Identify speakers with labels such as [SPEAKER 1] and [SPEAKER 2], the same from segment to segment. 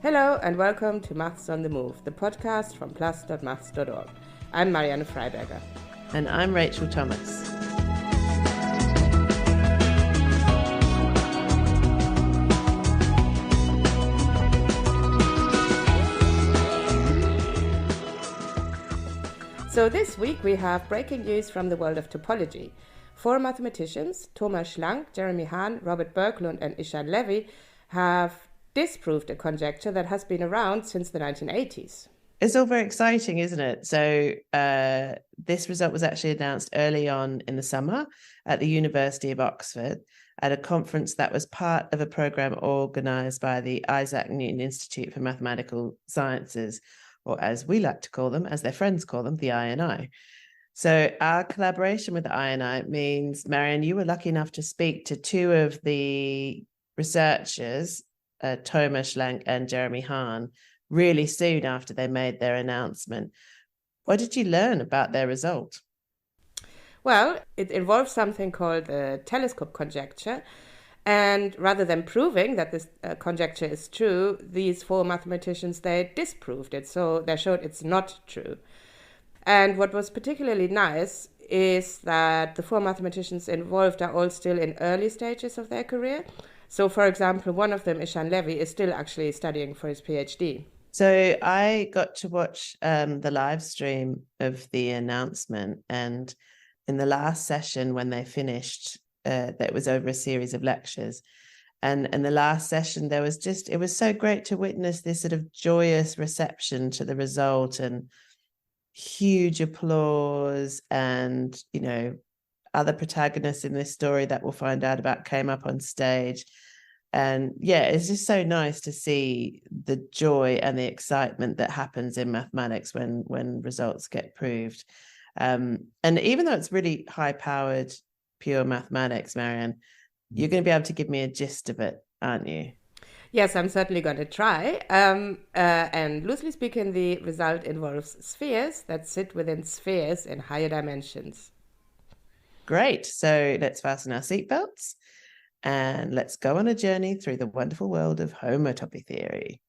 [SPEAKER 1] Hello and welcome to Maths on the Move, the podcast from plus.maths.org. I'm Marianne Freiberger.
[SPEAKER 2] And I'm Rachel Thomas.
[SPEAKER 1] So this week we have breaking news from the world of topology. Four mathematicians, Thomas Schlank, Jeremy Hahn, Robert Berglund and Ishan Levy, have disproved a conjecture that has been around since the 1980s.
[SPEAKER 2] It's all very exciting, isn't it? So this result was actually announced early on in the summer at the University of Oxford at a conference that was part of a program organised by the Isaac Newton Institute for Mathematical Sciences, or as we like to call them, as their friends call them, the INI. So our collaboration with the INI means, Marianne, you were lucky enough to speak to two of the researchers, Thomas Schlank and Jeremy Hahn, really soon after they made their announcement. What did you learn about their result?
[SPEAKER 1] Well, it involves something called the telescope conjecture. And rather than proving that this conjecture is true, these four mathematicians, they disproved it. So they showed it's not true. And what was particularly nice is that the four mathematicians involved are all still in early stages of their career. So, for example, one of them, Ishan Levy, is still actually studying for his PhD.
[SPEAKER 2] So I got to watch the live stream of the announcement. And in the last session, when they finished, that was over a series of lectures. And in the last session, it was so great to witness this sort of joyous reception to the result and huge applause. And, you know, other protagonists in this story that we'll find out about came up on stage. And yeah, it's just so nice to see the joy and the excitement that happens in mathematics when results get proved. And even though it's really high-powered, pure mathematics, Marianne, you're going to be able to give me a gist of it, aren't you?
[SPEAKER 1] Yes, I'm certainly going to try. And loosely speaking, the result involves spheres that sit within spheres in higher dimensions.
[SPEAKER 2] Great. So let's fasten our seatbelts and let's go on a journey through the wonderful world of homotopy theory.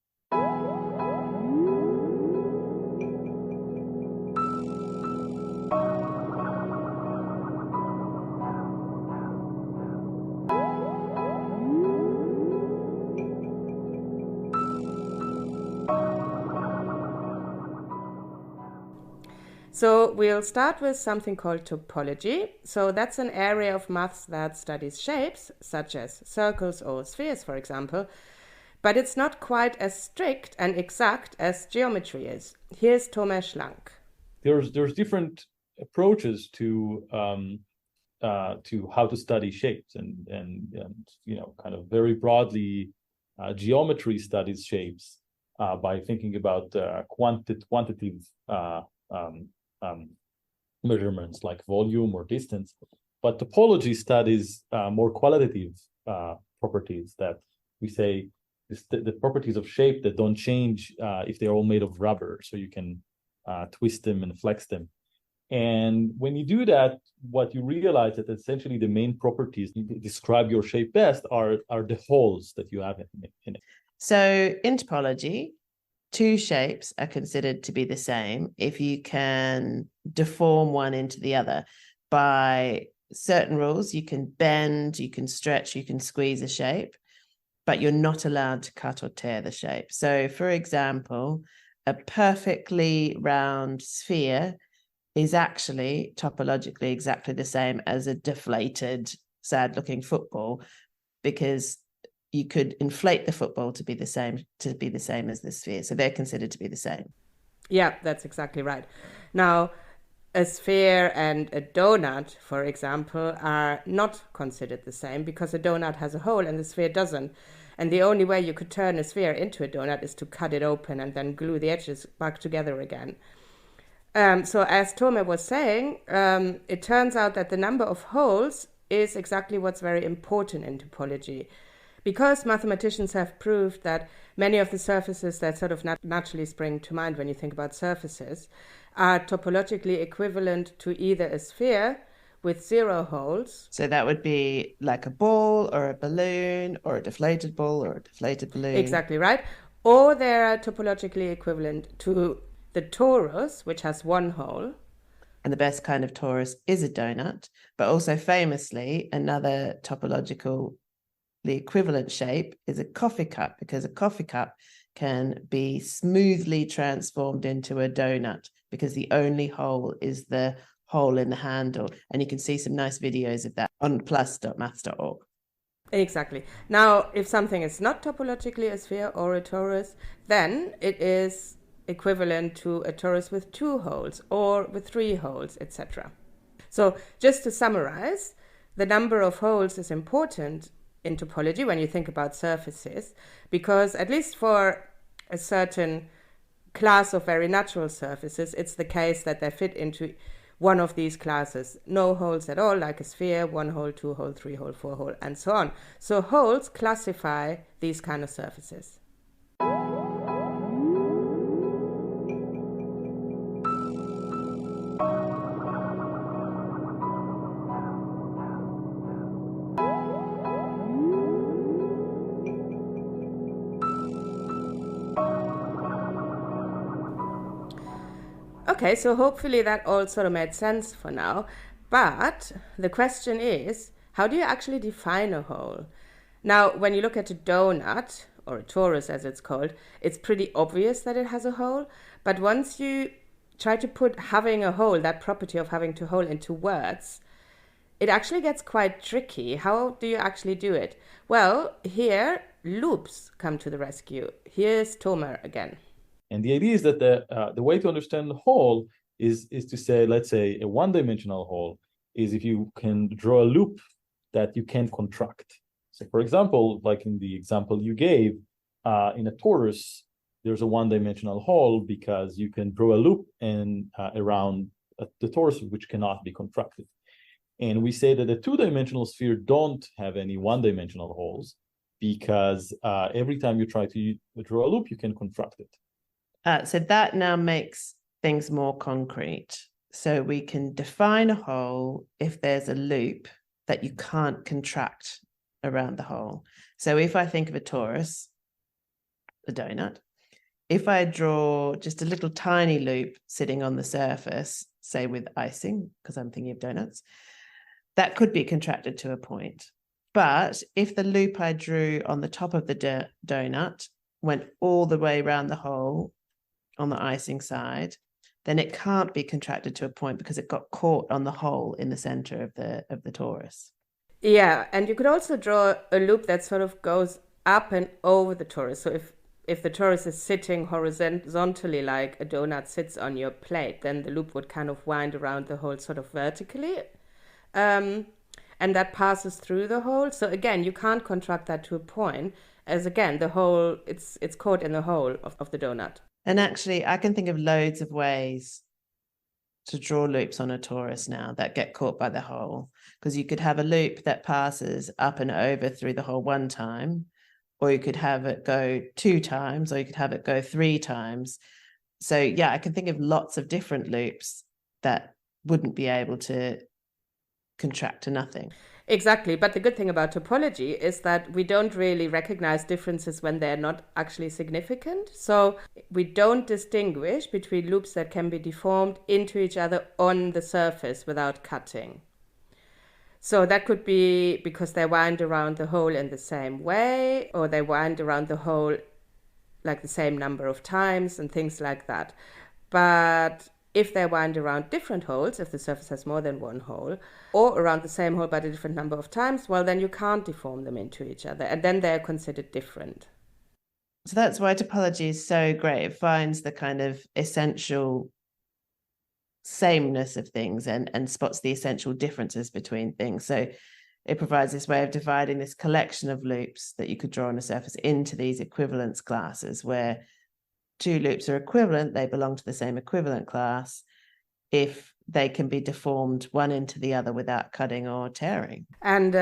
[SPEAKER 1] So we'll start with something called topology. So that's an area of maths that studies shapes, such as circles or spheres, for example. But it's not quite as strict and exact as geometry is. Here's Thomas Schlank.
[SPEAKER 3] There's different approaches to how to study shapes, and you know, kind of very broadly, geometry studies shapes by thinking about quantitative measurements like volume or distance, but topology studies more qualitative properties, that we say the properties of shape that don't change if they're all made of rubber, so you can twist them and flex them. And when you do that, what you realize that essentially the main properties that describe your shape best are the holes that you have in it.
[SPEAKER 2] So in topology, two shapes are considered to be the same if you can deform one into the other. By certain rules, you can bend, you can stretch, you can squeeze a shape, but you're not allowed to cut or tear the shape. So, for example, a perfectly round sphere is actually topologically exactly the same as a deflated, sad-looking football, because you could inflate the football to be the same as the sphere. So they're considered to be the same.
[SPEAKER 1] Yeah, that's exactly right. Now, a sphere and a donut, for example, are not considered the same because a donut has a hole and the sphere doesn't. And the only way you could turn a sphere into a donut is to cut it open and then glue the edges back together again. So as Tome was saying, it turns out that the number of holes is exactly what's very important in topology. Because mathematicians have proved that many of the surfaces that sort of naturally spring to mind when you think about surfaces are topologically equivalent to either a sphere with 0 holes.
[SPEAKER 2] So that would be like a ball or a balloon or a deflated ball or a deflated balloon.
[SPEAKER 1] Exactly right. or they are topologically equivalent to the torus, which has one hole.
[SPEAKER 2] And the best kind of torus is a donut, but also famously, another topologically equivalent shape is a coffee cup, because a coffee cup can be smoothly transformed into a donut because the only hole is the hole in the handle. And you can see some nice videos of that on plus.maths.org.
[SPEAKER 1] Exactly. Now, if something is not topologically a sphere or a torus, then it is equivalent to a torus with 2 holes or with 3 holes, etc. So just to summarize, the number of holes is important in topology when you think about surfaces, because at least for a certain class of very natural surfaces, it's the case that they fit into one of these classes. No holes at all, like a sphere, 1 hole, 2 hole, 3 hole, 4 hole, and so on. So holes classify these kind of surfaces. Okay, so hopefully that all sort of made sense for now. But the question is, how do you actually define a hole? Now, when you look at a donut, or a torus as it's called, it's pretty obvious that it has a hole. But once you try to put having a hole, that property of having a hole, into words, it actually gets quite tricky. How do you actually do it? Well, here, loops come to the rescue. Here's Tomer again.
[SPEAKER 3] And the idea is that the way to understand the hole is to say, let's say a one-dimensional hole is if you can draw a loop that you can contract. So for example, like in the example you gave, in a torus, there's a one-dimensional hole because you can draw a loop around the torus, which cannot be contracted. And we say that a two-dimensional sphere don't have any one-dimensional holes because every time you try to draw a loop, you can contract it.
[SPEAKER 2] So that now makes things more concrete. So we can define a hole if there's a loop that you can't contract around the hole. So if I think of a torus, a donut, if I draw just a little tiny loop sitting on the surface, say with icing, because I'm thinking of donuts, that could be contracted to a point. But if the loop I drew on the top of the donut went all the way around the hole on the icing side, then it can't be contracted to a point because it got caught on the hole in the center of the torus.
[SPEAKER 1] Yeah, and you could also draw a loop that sort of goes up and over the torus. So if the torus is sitting horizontally like a donut sits on your plate, then the loop would kind of wind around the hole sort of vertically. And that passes through the hole. So again, you can't contract that to a point, as again, the hole, it's caught in the hole of the donut.
[SPEAKER 2] And actually, I can think of loads of ways to draw loops on a torus now that get caught by the hole, because you could have a loop that passes up and over through the hole 1 time, or you could have it go 2 times, or you could have it go 3 times. So yeah, I can think of lots of different loops that wouldn't be able to contract to nothing.
[SPEAKER 1] Exactly. But the good thing about topology is that we don't really recognize differences when they're not actually significant. So we don't distinguish between loops that can be deformed into each other on the surface without cutting. So that could be because they wind around the hole in the same way, or they wind around the hole like the same number of times and things like that. But if they wind around different holes, if the surface has more than one hole, or around the same hole but a different number of times, well, then you can't deform them into each other, and then they're considered different.
[SPEAKER 2] So that's why topology is so great. It finds the kind of essential sameness of things and spots the essential differences between things. So it provides this way of dividing this collection of loops that you could draw on a surface into these equivalence classes, where 2 loops are equivalent, they belong to the same equivalent class if they can be deformed one into the other without cutting or tearing.
[SPEAKER 1] And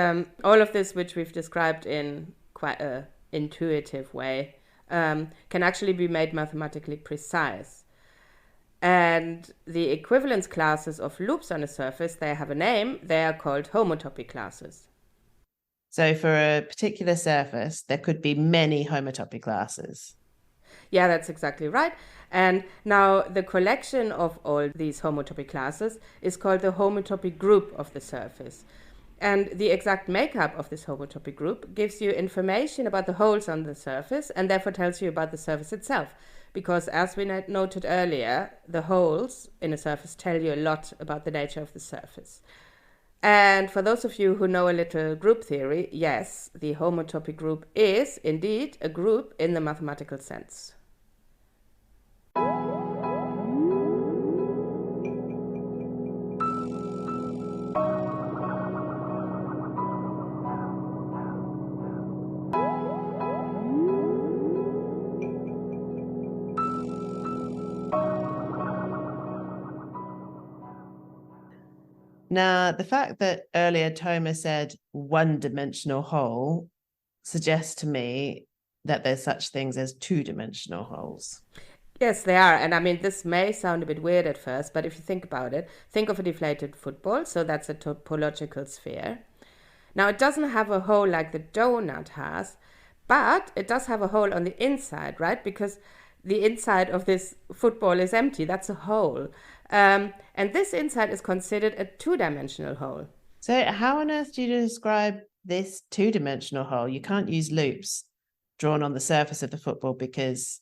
[SPEAKER 1] all of this, which we've described in quite an intuitive way, can actually be made mathematically precise. And the equivalence classes of loops on a surface, they have a name, they are called homotopy classes.
[SPEAKER 2] So for a particular surface, there could be many homotopy classes.
[SPEAKER 1] Yeah, that's exactly right. And now the collection of all these homotopy classes is called the homotopy group of the surface. And the exact makeup of this homotopy group gives you information about the holes on the surface and therefore tells you about the surface itself. Because as we noted earlier, the holes in a surface tell you a lot about the nature of the surface. And for those of you who know a little group theory, yes, the homotopy group is indeed a group in the mathematical sense.
[SPEAKER 2] Now, the fact that earlier Thomas said one-dimensional hole suggests to me that there's such things as two-dimensional holes.
[SPEAKER 1] Yes, they are. And I mean, this may sound a bit weird at first, but if you think about it, think of a deflated football. So that's a topological sphere. Now, it doesn't have a hole like the donut has, but it does have a hole on the inside, right? Because the inside of this football is empty. That's a hole. And this inside is considered a two-dimensional hole.
[SPEAKER 2] So how on earth do you describe this two-dimensional hole? You can't use loops drawn on the surface of the football because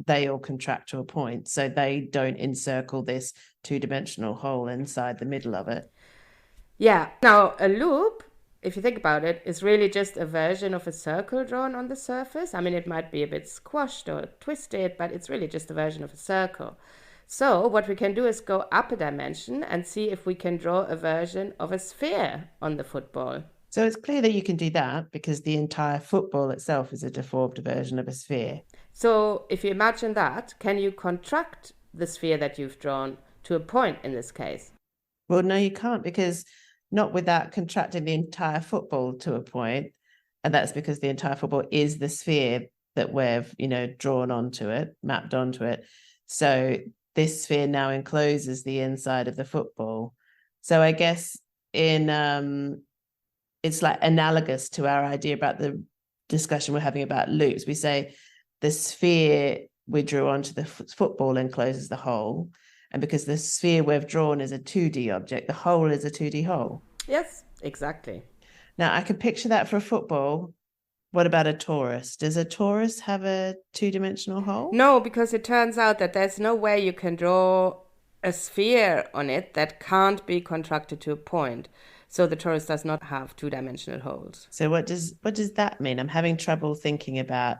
[SPEAKER 2] they all contract to a point. So they don't encircle this two-dimensional hole inside the middle of it.
[SPEAKER 1] Yeah. Now, a loop, if you think about it, is really just a version of a circle drawn on the surface. I mean, it might be a bit squashed or twisted, but it's really just a version of a circle. So what we can do is go up a dimension and see if we can draw a version of a sphere on the football.
[SPEAKER 2] So it's clear that you can do that because the entire football itself is a deformed version of a sphere.
[SPEAKER 1] So if you imagine that, can you contract the sphere that you've drawn to a point in this case?
[SPEAKER 2] Well, no, you can't, because not without contracting the entire football to a point. And that's because the entire football is the sphere that we've, drawn onto it, mapped onto it. So this sphere now encloses the inside of the football. So I guess it's like analogous to our idea about the discussion we're having about loops. We say the sphere we drew onto the football encloses the hole. And because the sphere we've drawn is a 2D object, the hole is a 2D hole.
[SPEAKER 1] Yes, exactly.
[SPEAKER 2] Now, I can picture that for a football. What about a torus? Does a torus have a two-dimensional hole?
[SPEAKER 1] No, because it turns out that there's no way you can draw a sphere on it that can't be contracted to a point. So the torus does not have two-dimensional holes.
[SPEAKER 2] So what does that mean? I'm having trouble thinking about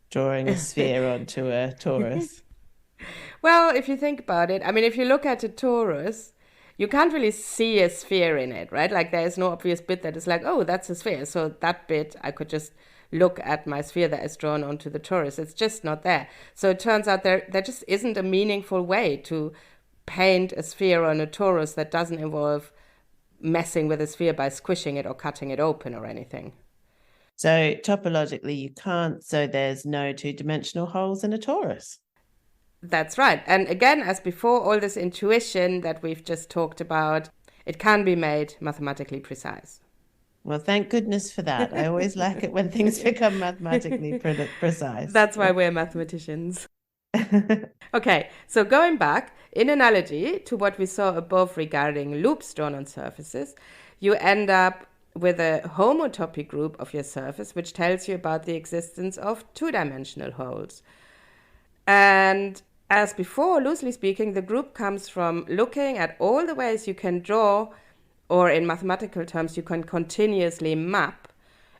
[SPEAKER 2] drawing a sphere onto a torus.
[SPEAKER 1] Well, if you think about it, I mean, if you look at a torus, you can't really see a sphere in it, right? Like there is no obvious bit that is like, oh, that's a sphere. So that bit, I could just look at my sphere that is drawn onto the torus. It's just not there. So it turns out there just isn't a meaningful way to paint a sphere on a torus that doesn't involve messing with a sphere by squishing it or cutting it open or anything.
[SPEAKER 2] So topologically, you can't. So there's no two-dimensional holes in a torus.
[SPEAKER 1] That's right. And again, as before, all this intuition that we've just talked about, it can be made mathematically precise.
[SPEAKER 2] Well, thank goodness for that. I always like it when things become mathematically precise.
[SPEAKER 1] That's why we're mathematicians. Okay, so going back, in analogy to what we saw above regarding loops drawn on surfaces, you end up with a homotopy group of your surface, which tells you about the existence of two-dimensional holes. And as before, loosely speaking, the group comes from looking at all the ways you can draw, or in mathematical terms, you can continuously map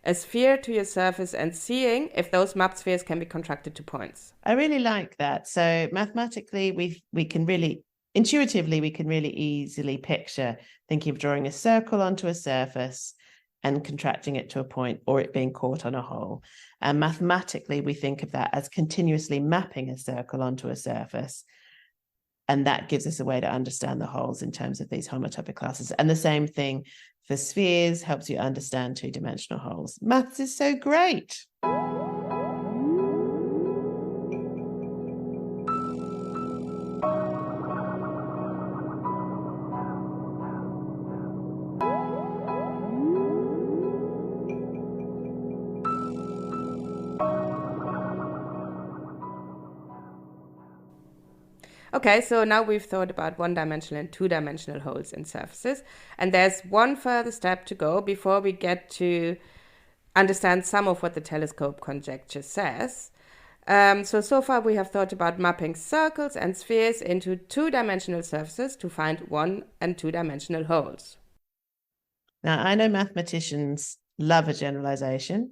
[SPEAKER 1] a sphere to your surface and seeing if those mapped spheres can be contracted to points.
[SPEAKER 2] I really like that. So mathematically, we can really, intuitively, we can really easily picture thinking of drawing a circle onto a surface and contracting it to a point, or it being caught on a hole. And mathematically, we think of that as continuously mapping a circle onto a surface. And that gives us a way to understand the holes in terms of these homotopy classes. And the same thing for spheres, helps you understand two-dimensional holes. Maths is so great.
[SPEAKER 1] Okay, so now we've thought about one-dimensional and two-dimensional holes in surfaces, and there's one further step to go before we get to understand some of what the telescope conjecture says. So far we have thought about mapping circles and spheres into two-dimensional surfaces to find one- and two-dimensional holes.
[SPEAKER 2] Now, I know mathematicians love a generalization.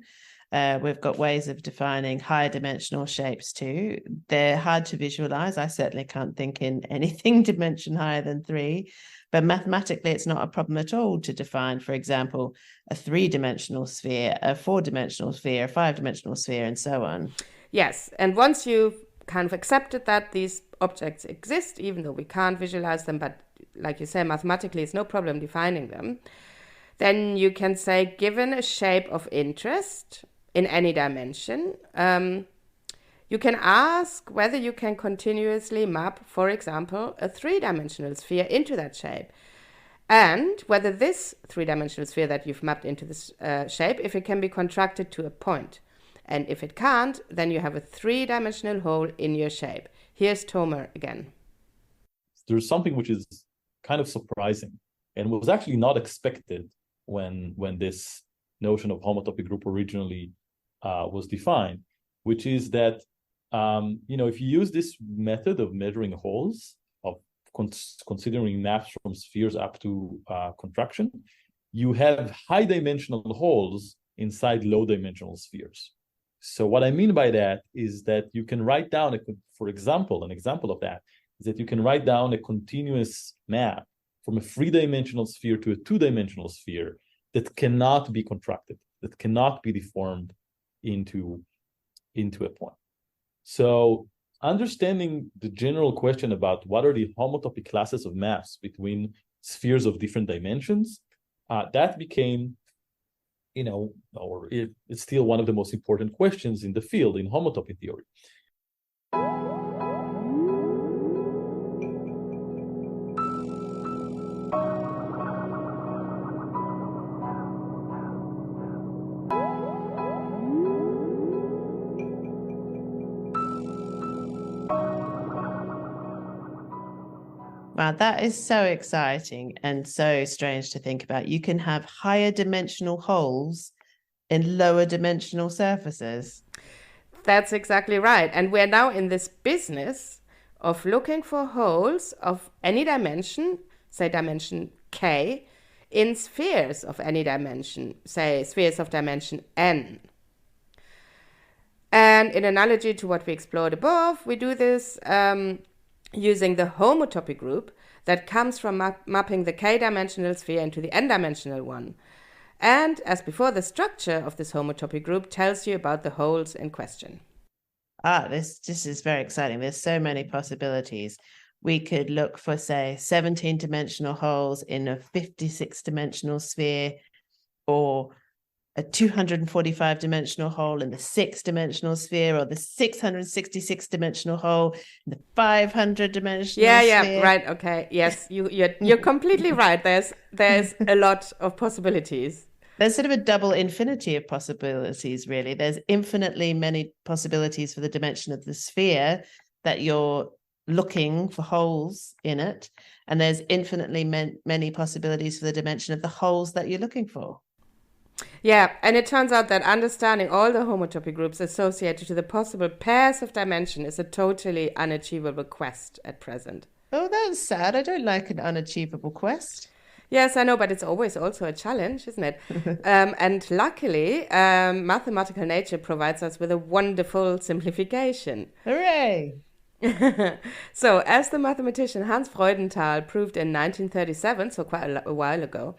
[SPEAKER 2] We've got ways of defining higher dimensional shapes too. They're hard to visualize. I certainly can't think in anything dimension higher than 3, but mathematically it's not a problem at all to define, for example, a 3-dimensional sphere, a 4-dimensional sphere, a 5-dimensional sphere, and so on.
[SPEAKER 1] Yes, and once you've kind of accepted that these objects exist, even though we can't visualize them, but like you say, mathematically it's no problem defining them, then you can say, given a shape of interest in any dimension, you can ask whether you can continuously map, for example, a 3-dimensional sphere into that shape, and whether this 3-dimensional sphere that you've mapped into this shape, if it can be contracted to a point. And if it can't, then you have a 3-dimensional hole in your shape. Here's Tomer again.
[SPEAKER 3] There's something which is kind of surprising and was actually not expected when this notion of homotopy group originally was defined, which is that if you use this method of measuring holes, of considering maps from spheres up to contraction, you have high-dimensional holes inside low-dimensional spheres. So what I mean by that is that you can write down, for example, an example of that is that you can write down a continuous map from a 3-dimensional sphere to a 2-dimensional sphere that cannot be contracted, that cannot be deformed into a point. So understanding the general question about what are the homotopy classes of maps between spheres of different dimensions, that became, it's still one of the most important questions in the field in homotopy theory.
[SPEAKER 2] Wow, that is so exciting and so strange to think about. You can have higher dimensional holes in lower dimensional surfaces.
[SPEAKER 1] That's exactly right. And we're now in this business of looking for holes of any dimension, say dimension k, in spheres of any dimension, say spheres of dimension n. And in analogy to what we explored above, we do this using the homotopy group that comes from mapping the k-dimensional sphere into the n-dimensional one. And as before, the structure of this homotopy group tells you about the holes in question.
[SPEAKER 2] This is very exciting. There's so many possibilities. We could look for, say, 17-dimensional holes in a 56-dimensional sphere, or a 245-dimensional hole in the 6-dimensional sphere, or the 666-dimensional hole in the 500-dimensional sphere.
[SPEAKER 1] Yeah, right. Okay. Yes, you're completely right. There's a lot of possibilities.
[SPEAKER 2] There's sort of a double infinity of possibilities, really. There's infinitely many possibilities for the dimension of the sphere that you're looking for holes in it, and there's infinitely many possibilities for the dimension of the holes that you're looking for.
[SPEAKER 1] Yeah, and it turns out that understanding all the homotopy groups associated to the possible pairs of dimension is a totally unachievable quest at present.
[SPEAKER 2] Oh, that's sad. I don't like an unachievable quest.
[SPEAKER 1] Yes, I know, but it's always also a challenge, isn't it? And luckily, mathematical nature provides us with a wonderful simplification.
[SPEAKER 2] Hooray!
[SPEAKER 1] So, as the mathematician Hans Freudenthal proved in 1937, so quite a while ago,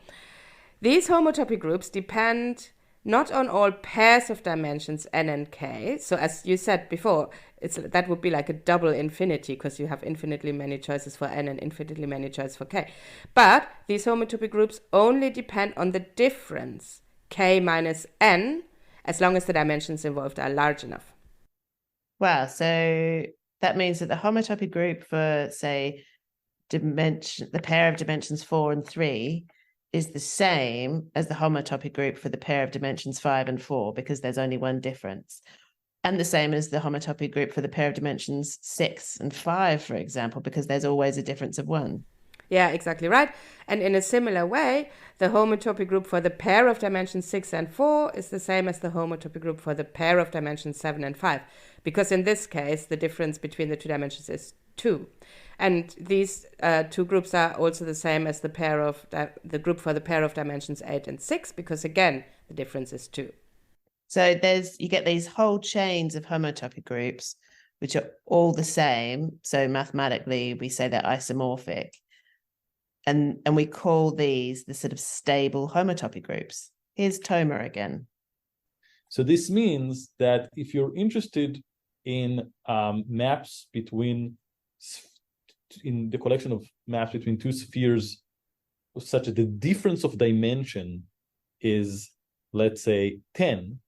[SPEAKER 1] these homotopy groups depend not on all pairs of dimensions n and k. So as you said before, that would be like a double infinity because you have infinitely many choices for n and infinitely many choices for k. But these homotopy groups only depend on the difference k minus n, as long as the dimensions involved are large enough.
[SPEAKER 2] Wow, so that means that the homotopy group for, say, the pair of dimensions 4 and 3 is the same as the homotopy group for the pair of dimensions 5 and 4, because there's only one difference. And the same as the homotopy group for the pair of dimensions 6 and 5, for example, because there's always a difference of 1.
[SPEAKER 1] Yeah, exactly right. And in a similar way, the homotopy group for the pair of dimensions 6 and 4 is the same as the homotopy group for the pair of dimensions 7 and 5, because in this case, the difference between the two dimensions is 2. And these two groups are also the same as the the group for the pair of dimensions 8 and 6, because again, the difference is 2.
[SPEAKER 2] So you get these whole chains of homotopy groups, which are all the same. So mathematically, we say they're isomorphic. And we call these the sort of stable homotopy groups. Here's Toma again.
[SPEAKER 3] So this means that if you're interested in maps in the collection of maps between two spheres, such that the difference of dimension is, let's say, 10,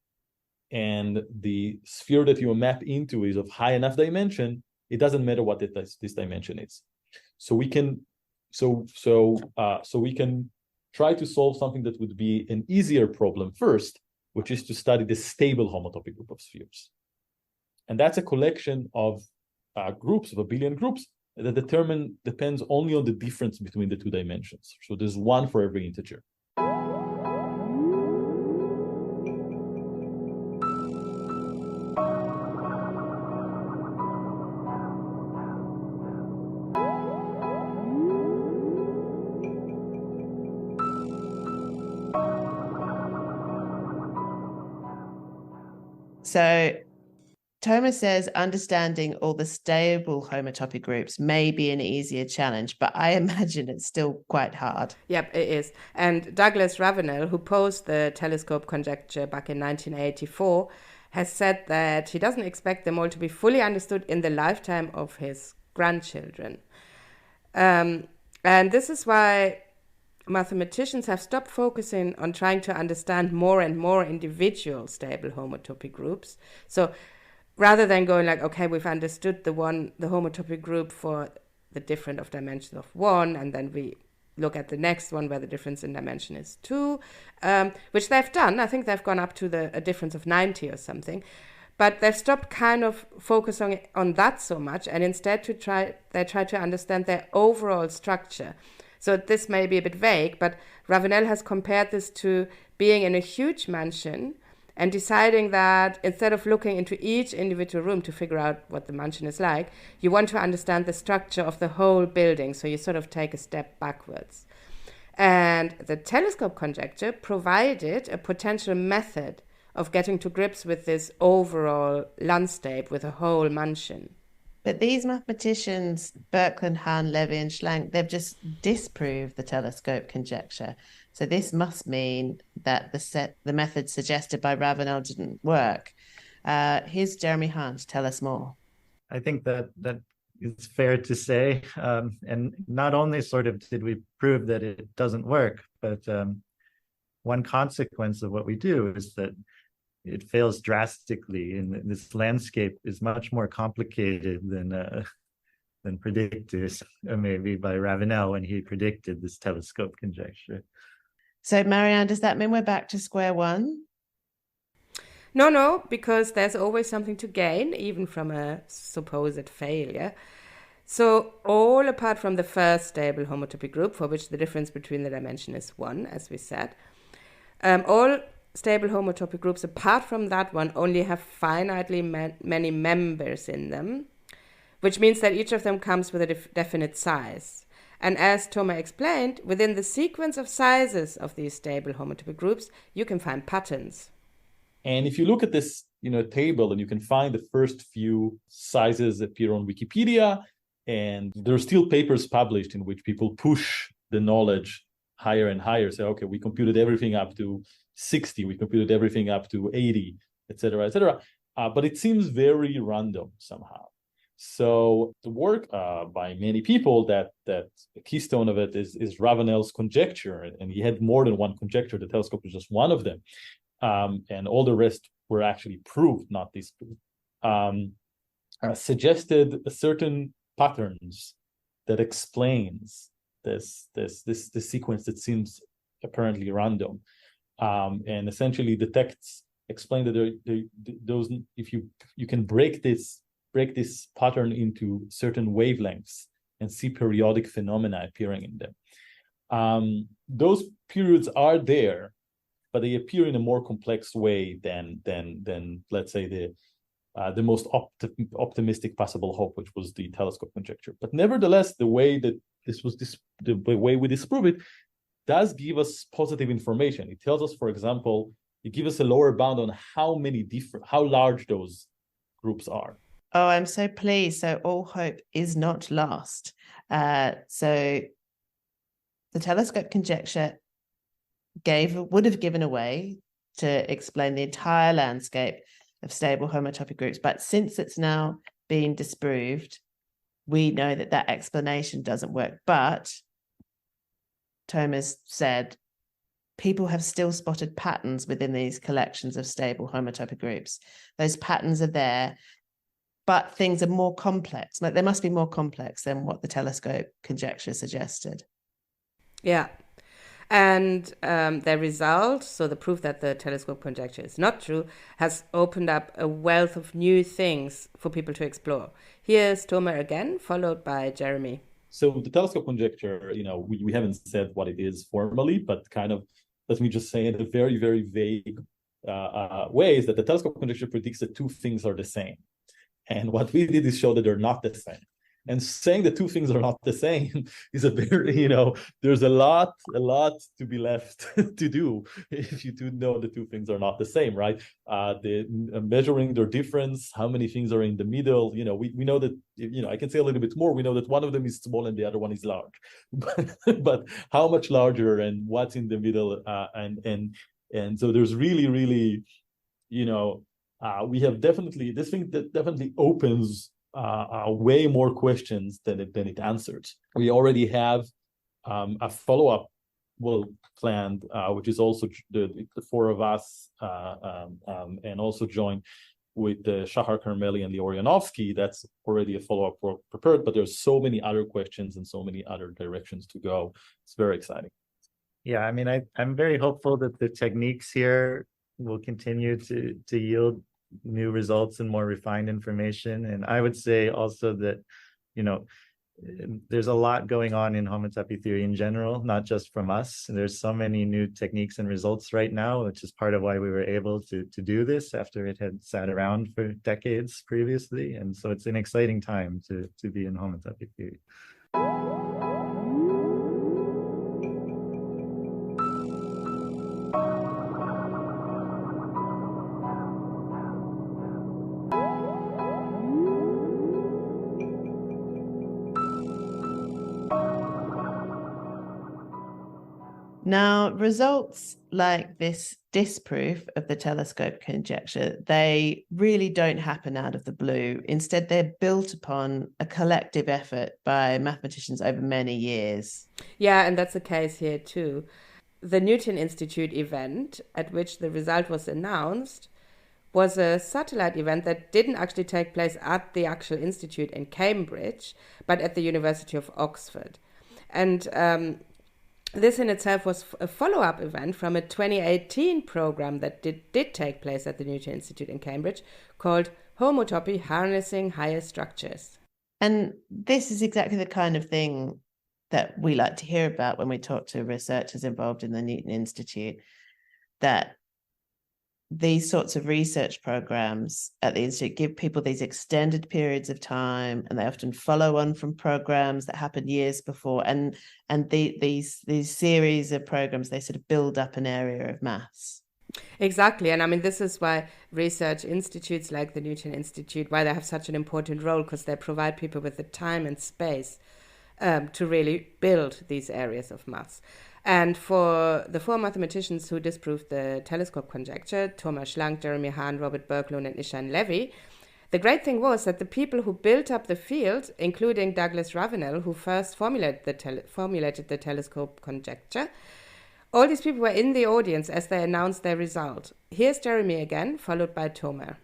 [SPEAKER 3] and the sphere that you map into is of high enough dimension, it doesn't matter what this dimension is. So we can try to solve something that would be an easier problem first, which is to study the stable homotopy group of spheres. And that's a collection of groups, of a billion groups, that depends only on the difference between the two dimensions. So there's one for every integer.
[SPEAKER 2] So Toma says understanding all the stable homotopy groups may be an easier challenge, but I imagine it's still quite hard.
[SPEAKER 1] Yep, it is. And Douglas Ravenel, who posed the telescope conjecture back in 1984, has said that he doesn't expect them all to be fully understood in the lifetime of his grandchildren. And this is why mathematicians have stopped focusing on trying to understand more and more individual stable homotopy groups. So rather than going like, okay, we've understood the homotopy group for the difference of dimension of 1, and then we look at the next one where the difference in dimension is 2, which they've done. I think they've gone up to a difference of 90 or something. But they've stopped kind of focusing on that so much, and instead they try to understand their overall structure. So this may be a bit vague, but Ravenel has compared this to being in a huge mansion and deciding that instead of looking into each individual room to figure out what the mansion is like, you want to understand the structure of the whole building. So you sort of take a step backwards. And the telescope conjecture provided a potential method of getting to grips with this overall landscape, with a whole mansion.
[SPEAKER 2] But these mathematicians, Birkeland, Hahn, Levy, and Schlank, they've just disproved the telescope conjecture. So this must mean that the method suggested by Ravenel didn't work. Here's Jeremy Hahn to tell us more.
[SPEAKER 4] I think that is fair to say. And not only sort of did we prove that it doesn't work, but one consequence of what we do is that it fails drastically, and this landscape is much more complicated than predicted maybe by Ravenel when he predicted this telescope conjecture.
[SPEAKER 2] So Marianne, does that mean we're back to square one?
[SPEAKER 1] No, because there's always something to gain, even from a supposed failure. So all apart from the first stable homotopy group, for which the difference between the dimension is 1, as we said, all stable homotopy groups apart from that one only have finitely many members in them, which means that each of them comes with a definite size. And as Toma explained, within the sequence of sizes of these stable homotopy groups, you can find patterns.
[SPEAKER 3] And if you look at this, table, and you can find the first few sizes appear on Wikipedia, and there are still papers published in which people push the knowledge higher and higher. Say, okay, we computed everything up to 60, we computed everything up to 80, etc., etc. But it seems very random somehow. So the work by many people that the keystone of it is Ravenel's conjecture, and he had more than one conjecture. The telescope is just one of them, and all the rest were actually proved, not disproved. Suggested certain patterns that explains this sequence that seems apparently random, and essentially detects explained that those, if you can break this pattern into certain wavelengths and see periodic phenomena appearing in them. Those periods are there, but they appear in a more complex way than let's say the most optimistic possible hope, which was the telescope conjecture. But nevertheless, the way that the way we disprove it does give us positive information. It tells us, for example, it gives us a lower bound on how large those groups are.
[SPEAKER 2] Oh, I'm so pleased. So all hope is not lost. So the telescope conjecture would have given a way to explain the entire landscape of stable homotopy groups. But since it's now been disproved, we know that that explanation doesn't work. But Thomas said people have still spotted patterns within these collections of stable homotopy groups. Those patterns are there, but things are more complex. Like, they must be more complex than what the telescope conjecture suggested.
[SPEAKER 1] Yeah. And the result, so the proof that the telescope conjecture is not true, has opened up a wealth of new things for people to explore. Here's Tomer again, followed by Jeremy.
[SPEAKER 3] So the telescope conjecture, we haven't said what it is formally, but kind of, let me just say in a very, very vague way, is that the telescope conjecture predicts that two things are the same. And what we did is show that they're not the same. And saying the two things are not the same is a very, there's a lot to be left to do if you do know the two things are not the same, right? Measuring their difference, how many things are in the middle, we know that, I can say a little bit more. We know that one of them is small and the other one is large, but how much larger and what's in the middle, and so there's really, really, we have definitely, this thing that definitely opens way more questions than it answered. We already have a follow-up planned, which is also the four of us, and also joined with Shahar Carmeli and Lior Yanovsky. That's already a follow-up work prepared, but there's so many other questions and so many other directions to go. It's very exciting.
[SPEAKER 4] Yeah, I mean, I'm very hopeful that the techniques here will continue to yield new results and more refined information. And I would say also that, there's a lot going on in homotopy theory in general, not just from us. There's so many new techniques and results right now, which is part of why we were able to do this after it had sat around for decades previously. And so it's an exciting time to be in homotopy theory.
[SPEAKER 2] Now, results like this disproof of the telescope conjecture, they really don't happen out of the blue. Instead, they're built upon a collective effort by mathematicians over many years.
[SPEAKER 1] Yeah, and that's the case here too. The Newton Institute event, at which the result was announced, was a satellite event that didn't actually take place at the actual institute in Cambridge, but at the University of Oxford. And this in itself was a follow-up event from a 2018 program that did take place at the Newton Institute in Cambridge called Homotopy: Harnessing Higher Structures.
[SPEAKER 2] And this is exactly the kind of thing that we like to hear about when we talk to researchers involved in the Newton Institute, that these sorts of research programs at the Institute give people these extended periods of time, and they often follow on from programs that happened years before. And these series of programs, they sort of build up an area of maths.
[SPEAKER 1] Exactly. And I mean, this is why research institutes like the Newton Institute, why they have such an important role, because they provide people with the time and space to really build these areas of maths. And for the four mathematicians who disproved the telescope conjecture, Thomas Schlank, Jeremy Hahn, Robert Berglund, and Ishan Levy, the great thing was that the people who built up the field, including Douglas Ravenel, who first formulated the telescope conjecture, all these people were in the audience as they announced their result. Here's Jeremy again, followed by Tomer.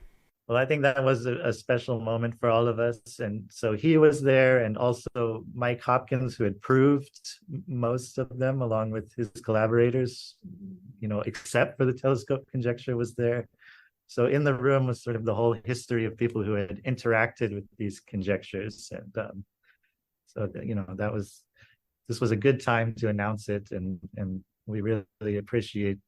[SPEAKER 4] Well, I think that was a special moment for all of us. And so he was there, and also Mike Hopkins, who had proved most of them along with his collaborators, except for the telescope conjecture, was there. So in the room was sort of the whole history of people who had interacted with these conjectures. And so, this was a good time to announce it. And we really appreciate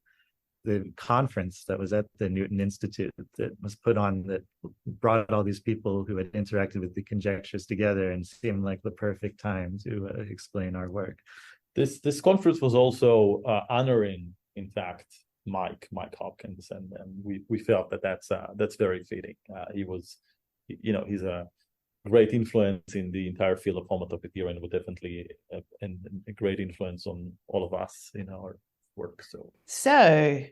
[SPEAKER 4] the conference that was at the Newton Institute that was put on, that brought all these people who had interacted with the conjectures together, and seemed like the perfect time to explain our work.
[SPEAKER 3] This conference was also honoring, in fact, Mike Hopkins, and we felt that that's very fitting. He's a great influence in the entire field of homotopy theory, and was definitely a great influence on all of us in our work.
[SPEAKER 2] So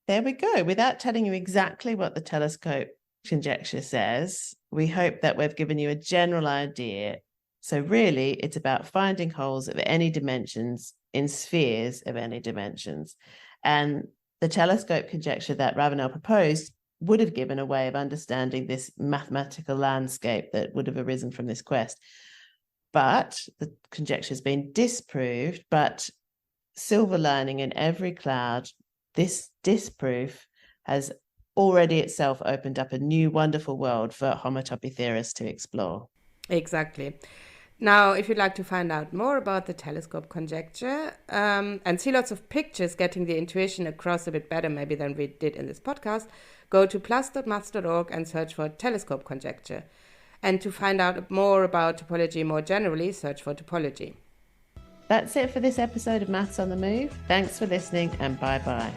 [SPEAKER 2] there we go. Without telling you exactly what the telescope conjecture says, we hope that we've given you a general idea. So really, it's about finding holes of any dimensions in spheres of any dimensions. And the telescope conjecture that Ravenel proposed would have given a way of understanding this mathematical landscape that would have arisen from this quest. But the conjecture has been disproved, but silver lining in every cloud, this disproof has already itself opened up a new wonderful world for homotopy theorists to explore.
[SPEAKER 1] Exactly. Now, if you'd like to find out more about the telescope conjecture and see lots of pictures getting the intuition across a bit better maybe than we did in this podcast, go to plus.maths.org and search for telescope conjecture. And to find out more about topology more generally, search for topology.
[SPEAKER 2] That's it for this episode of Maths on the Move. Thanks for listening, and bye-bye.